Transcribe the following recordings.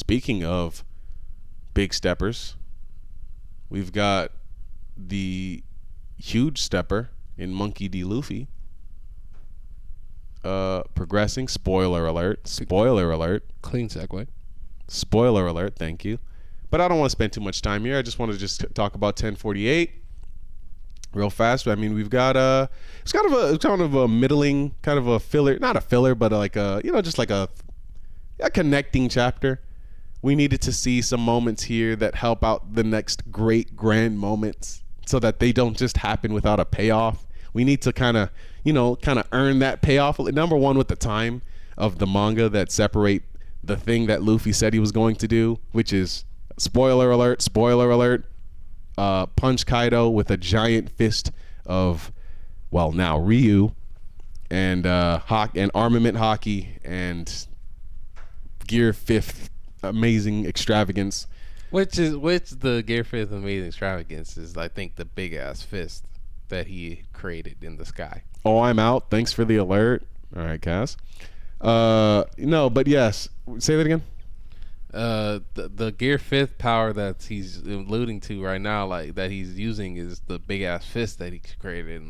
speaking of big steppers, we've got the huge stepper in Monkey D. Luffy progressing. Spoiler alert. Spoiler alert. Clean segue. Spoiler alert. Thank you. But I don't want to spend too much time here. I just want to just talk about 1048 real fast. I mean, we've got it's kind of a middling, kind of a filler, not a filler, but like a, just like a connecting chapter. We needed to see some moments here that help out the next great grand moments so that they don't just happen without a payoff. We need to kind of earn that payoff. Number one, with the time of the manga that separate the thing that Luffy said he was going to do, which is spoiler alert, punch Kaido with a giant fist of, well, now Ryu and armament hockey and Gear 5th amazing extravagance. Which the Gear 5th amazing extravagance is, I think, the big ass fist that he created in the sky. Oh, I'm out. Thanks for the alert. All right, Cass. No, but yes. Say that again. The Gear 5th power that he's alluding to right now, like that he's using, is the big ass fist that he created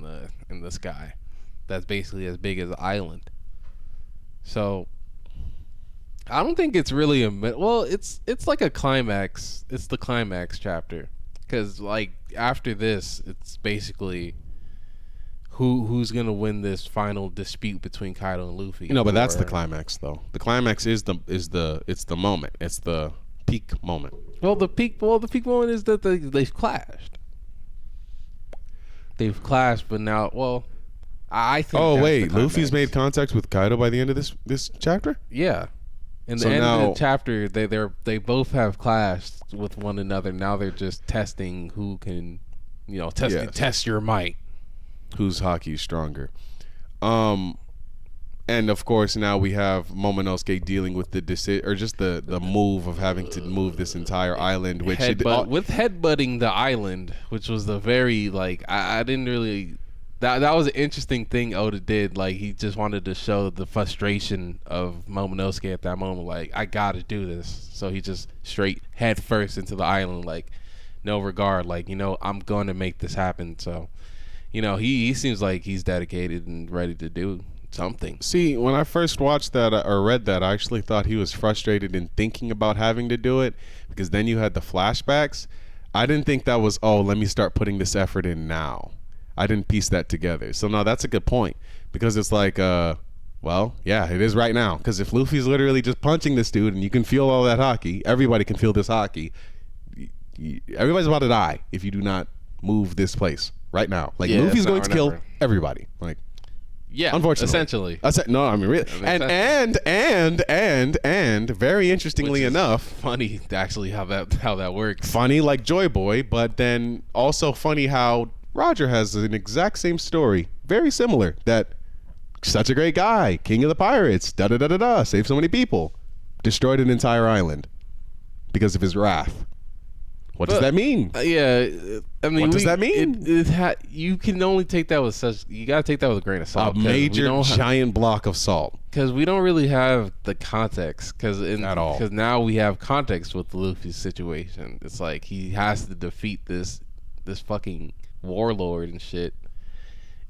in the sky. That's basically as big as an island. So I don't think it's really it's like a climax. It's the climax chapter, because like after this, it's basically who's gonna win this final dispute between Kaido and Luffy. No, but that's the climax, though. The climax is the moment. It's the peak moment. Well, the peak moment is that they've clashed. They've clashed, but now, I think. Oh wait, Luffy's made contact with Kaido by the end of this chapter. Yeah, in the end of the chapter, they both have clashed with one another. Now they're just testing who can, test your might. Whose hockey is stronger. And of course now we have Momonosuke dealing with the decision, or just the move of having to move this entire island, which with headbutting the island, which was the very I didn't really. That was an interesting thing Oda did. Like, he just wanted to show the frustration of Momonosuke at that moment. Like, I gotta do this. So he just straight head first into the island, like no regard. Like, I'm going to make this happen. So, he seems like he's dedicated and ready to do something. See, when I first watched that or read that, I actually thought he was frustrated in thinking about having to do it, because then you had the flashbacks. I didn't think that was, let me start putting this effort in now. I didn't piece that together. So no, that's a good point, because it's like, yeah, it is right now. Because if Luffy's literally just punching this dude and you can feel all that hockey, everybody can feel this hockey. Everybody's about to die if you do not move this place right now. Like, yeah, Luffy's going to kill everybody. Like, yeah, unfortunately, essentially. No, I mean, really. And very interestingly enough, funny actually how that works. Funny like Joy Boy, but then also funny how Roger has an exact same story, very similar. That such a great guy, king of the pirates, saved so many people, destroyed an entire island because of his wrath. What does that mean? Yeah, I mean, what does that mean? You can only take that with you gotta take that with a grain of salt. A major giant block of salt. Because we don't really have the context. At all. Because now we have context with Luffy's situation. It's like he has to defeat this fucking warlord and shit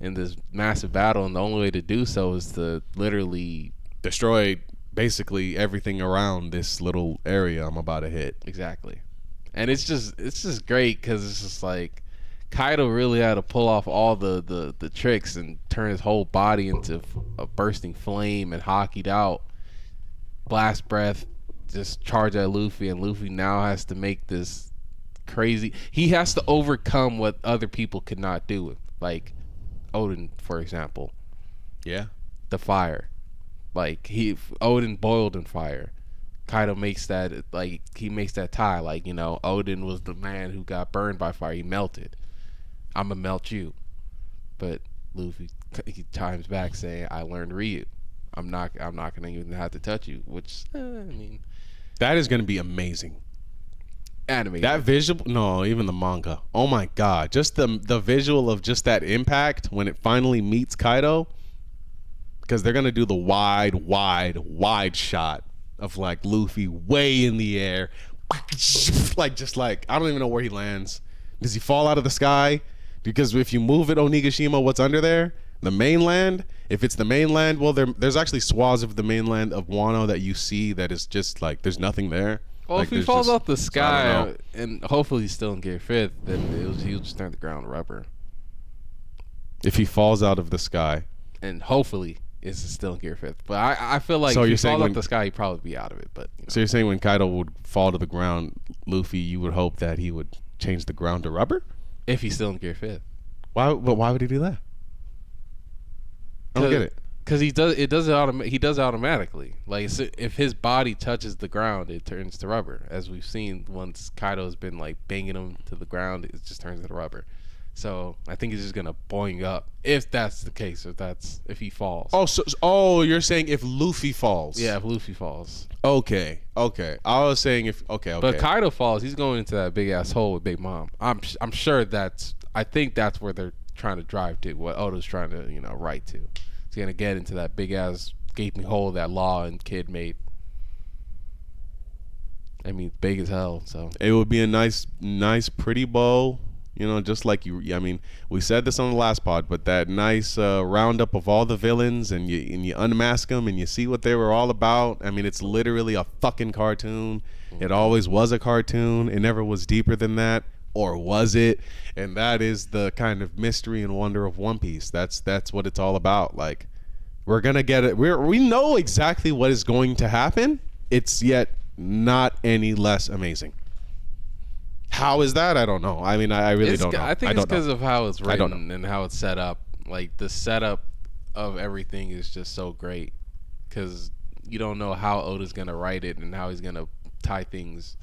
in this massive battle, and the only way to do so is to literally destroy basically everything around this little area I'm about to hit. Exactly. And it's just great, because it's just like Kaido really had to pull off all the tricks and turn his whole body into a bursting flame and hockeyed out. Blast breath, just charge at Luffy, and Luffy now has to make this crazy. He has to overcome what other people could not do, like Odin, for example. Yeah. The fire. Like, Odin boiled in fire. Kaido makes that, he makes that tie, Odin was the man who got burned by fire. He melted. I'm gonna melt you. But Luffy, he chimes back saying, I learned Ryu. I'm not gonna even have to touch you, which, that is gonna be amazing. Animated. That visual, no, even the manga. Oh my god, just the visual of just that impact when it finally meets Kaido, because they're gonna do the wide shot of like Luffy way in the air, like just like I don't even know where he lands. Does he fall out of the sky? Because if you move it, Onigashima, what's under there? The mainland. If it's the mainland, well, there's actually swaths of the mainland of Wano that you see that is just like there's nothing there. Well, like, if he falls off the so I sky don't know. and hopefully he's still in Gear 5th, then he'll just turn the ground rubber. If he falls out of the sky, And hopefully it's still in Gear 5th. But I feel like So if you're he saying falls off when- the sky, he'd probably be out of it. But you know. so you're saying when Kaido would fall to the ground, Luffy, you would hope that he would change the ground to rubber? If he's still in Gear 5th. Why? But why would he do that? I don't get it. Because he does it automatically. Like so if his body touches the ground, it turns to rubber. As we've seen, once Kaido's been like banging him to the ground, it just turns into rubber. So I think he's just gonna boing up if that's the case. If he falls. Oh, you're saying if Luffy falls? Yeah, if Luffy falls. Okay. I was saying if okay. But Kaido falls, he's going into that big ass hole with Big Mom. I'm sure I think that's where they're trying to drive to. What Oda's trying to write to. He's gonna get into that big ass gaping hole that Law and Kid made. I mean, big as hell. So it would be a nice, pretty bow. Just like you. I mean, we said this on the last pod, but that nice roundup of all the villains, and you unmask them, and you see what they were all about. I mean, it's literally a fucking cartoon. It always was a cartoon. It never was deeper than that, or was it? And that is the kind of mystery and wonder of One Piece. That's what it's all about. Like, we're gonna get it. We know exactly what is going to happen. It's yet not any less amazing. How is that? I don't know. I mean, I really don't know. I think it's because of how it's I don't written and how it's set up. Like the setup of everything is just so great because you don't know how Oda's gonna write it and how he's gonna tie things.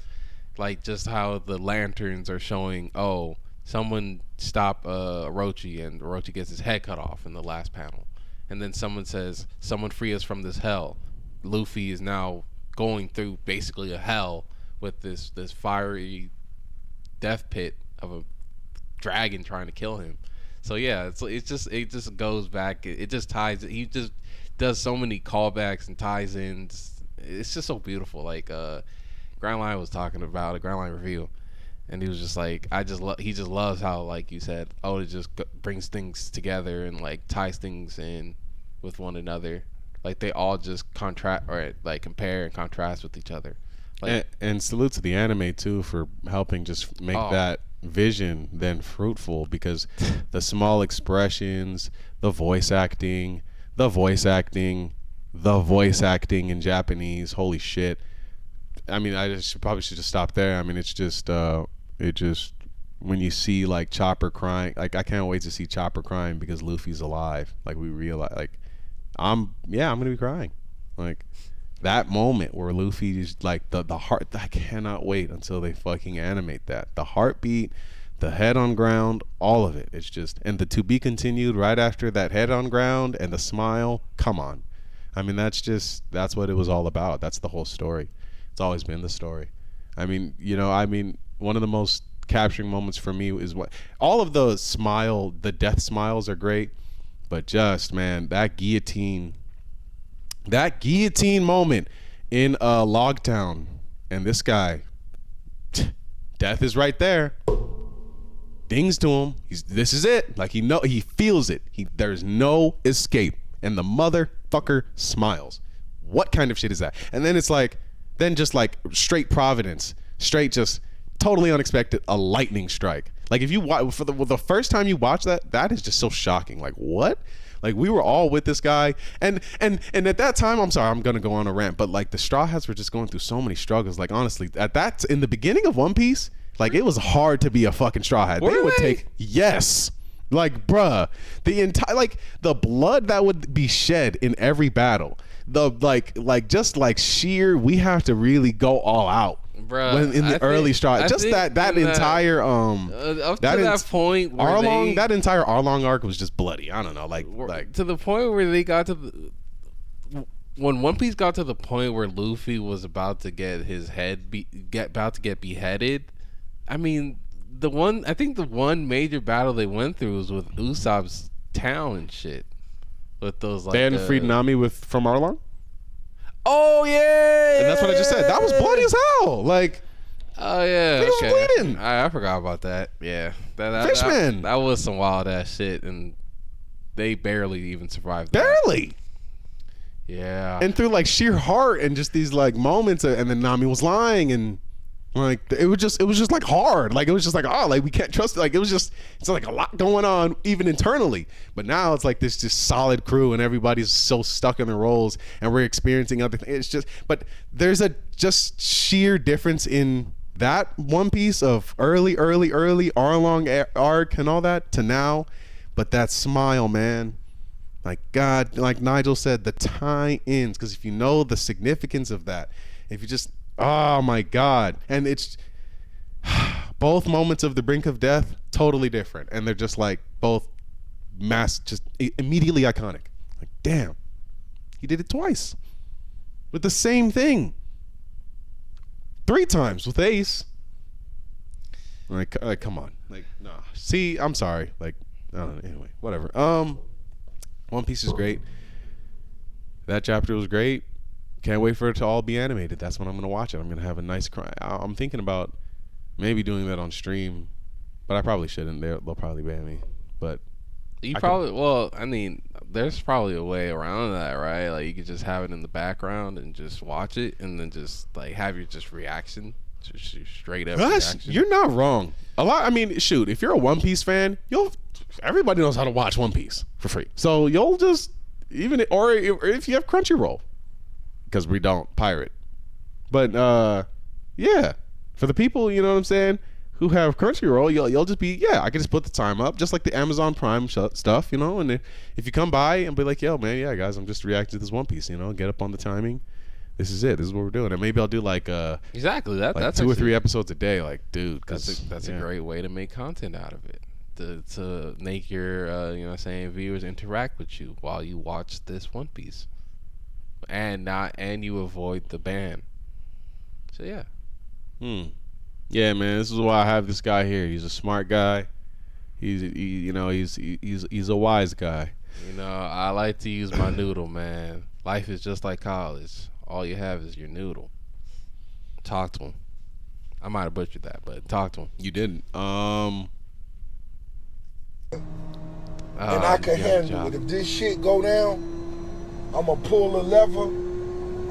Like just how the lanterns are showing. Oh, someone stop Orochi, and Orochi gets his head cut off in the last panel, and then someone says, "Someone free us from this hell." Luffy is now going through basically a hell with this fiery death pit of a dragon trying to kill him. So yeah, it just goes back. It just ties. He just does so many callbacks and ties in. It's just so beautiful. Like Grand Line was talking about a Grand Line review, and he was just like, he just loves how, like you said, Oda just brings things together and like ties things in with one another. Like they all just contrast or like compare and contrast with each other. Like, and salute to the anime too for helping just make that vision then fruitful, because the small expressions, the voice acting in Japanese, holy shit. I mean, I probably should just stop there. I mean, it's just when you see like Chopper crying, like I can't wait to see Chopper crying because Luffy's alive. Like we realize, like I'm gonna be crying. Like that moment where Luffy is like the heart. I cannot wait until they fucking animate that. The heartbeat, the head on ground, all of it. It's just, and the to be continued right after that head on ground and the smile. Come on. I mean, that's what it was all about. That's the whole story. It's always been the story. I mean, one of the most capturing moments for me is what all of the death smiles are great, but just, man, that guillotine moment in Logtown, and this guy, death is right there. Dings to him. This is it. Like he feels it. There's no escape, and the motherfucker smiles. What kind of shit is that? And then it's like, just like straight Providence, straight just totally unexpected, a lightning strike. Like if you watch for the first time you watch that is just so shocking. Like what? Like we were all with this guy, and at that time, I'm sorry, I'm gonna go on a rant, but like the Straw Hats were just going through so many struggles. Like honestly, in the beginning of One Piece, like it was hard to be a fucking Straw Hat. They would take like bruh, the entire like the blood that would be shed in every battle. The like just like sheer, we have to really go all out. Bruh, In the early Straw, just that entire up to that point where Arlong, that entire Arlong arc was just bloody. I don't know, like to the point where they got to when One Piece got to the point where Luffy was about to get his head get beheaded. I mean, the one major battle they went through was with Usopp's town and shit. With those like they hadn't freed Nami from Arlong. Oh yeah. And that's what I just said. That was bloody as hell. Like, Oh yeah. Nigga was Okay. bleeding. I forgot about that. Yeah. That Fishman. that was some wild ass shit, and they barely even survived that. barely. Yeah. And through like sheer heart and just these like moments, and then Nami was lying, and like it was just like hard. Like it was just like, oh, like we can't trust it. Like it's like a lot going on even internally. But now it's like this just solid crew, and everybody's so stuck in their roles, and we're experiencing other things. It's just, but there's a just sheer difference in that One Piece of early Arlong arc and all that to now. But that smile, man. Like God, like Nigel said, the tie-ins, because if you know the significance of that, if you just, oh my God. And it's both moments of the brink of death, totally different. And they're just like both just immediately iconic. Like, damn, he did it twice with the same thing. 3 times with Ace. Like come on. Like, nah. See, I'm sorry. Like, anyway, whatever. One Piece is great. That chapter was great. Can't wait for it to all be animated. That's when I'm gonna watch it. I'm gonna have a nice cry. I'm thinking about maybe doing that on stream, but I probably shouldn't. They'll probably ban me. But You probably, well, I mean, there's probably a way around that, right? Like you could just have it in the background and just watch it, and then just like have your just reaction, just your straight up reaction. you're not wrong. A lot. I mean, shoot, if you're a One Piece fan, everybody knows how to watch One Piece for free. So you'll just or if you have Crunchyroll, because we don't pirate. But yeah, for the people, you know what I'm saying, who have Crunchyroll, you'll just be, I can just put the time up, just like the Amazon Prime stuff, you know. And if you come by and be like, yo, man, yeah, guys, I'm just reacting to this One Piece, you know, get up on the timing. This is it. This is what we're doing. And maybe I'll do like Exactly. like That's 2 or 3 episodes a day. Like, dude, that's a great way to make content out of it. To make your you know what I'm saying, viewers interact with you while you watch this One Piece. And you avoid the ban. So yeah. Yeah, man. This is why I have this guy here. He's a smart guy. He's a wise guy. You know, I like to use my noodle, man. Life is just like college. All you have is your noodle. Talk to him. I might have butchered that, but talk to him. You didn't. And I can handle it. If this shit go down, I'ma pull a lever.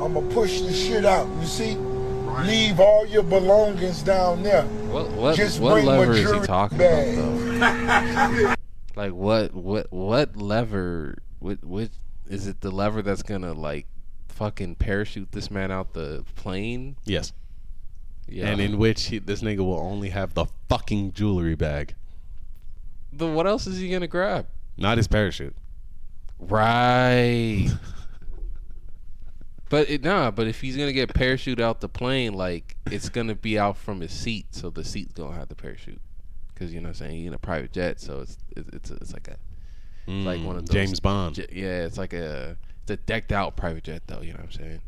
I'ma push the shit out. You see? Leave all your belongings down there. What Just what bring lever is he majority talking bag. about though? Like what lever? Which is it? The lever that's gonna like fucking parachute this man out the plane? Yes. Yeah. And in which this nigga will only have the fucking jewelry bag, But what else is he gonna grab? not his parachute. Right. But if he's gonna get parachute out the plane, like it's gonna be out from his seat, so the seat's gonna have the parachute. Because you know what I'm saying, he's in a private jet, so it's like like one of those James Bond. It's a decked out private jet though. You know what I'm saying?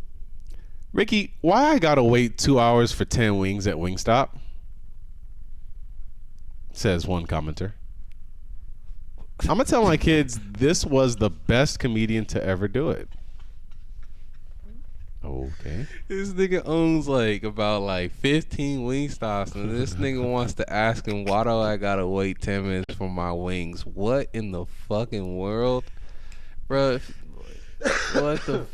Ricky, why I gotta wait 2 hours for 10 wings at Wingstop? Says one commenter. I'm gonna tell my kids this was the best comedian to ever do it. Okay. This nigga owns like about like 15 Wingstops, and this nigga wants to ask him, why do I gotta wait 10 minutes for my wings? What in the fucking world, bro? What the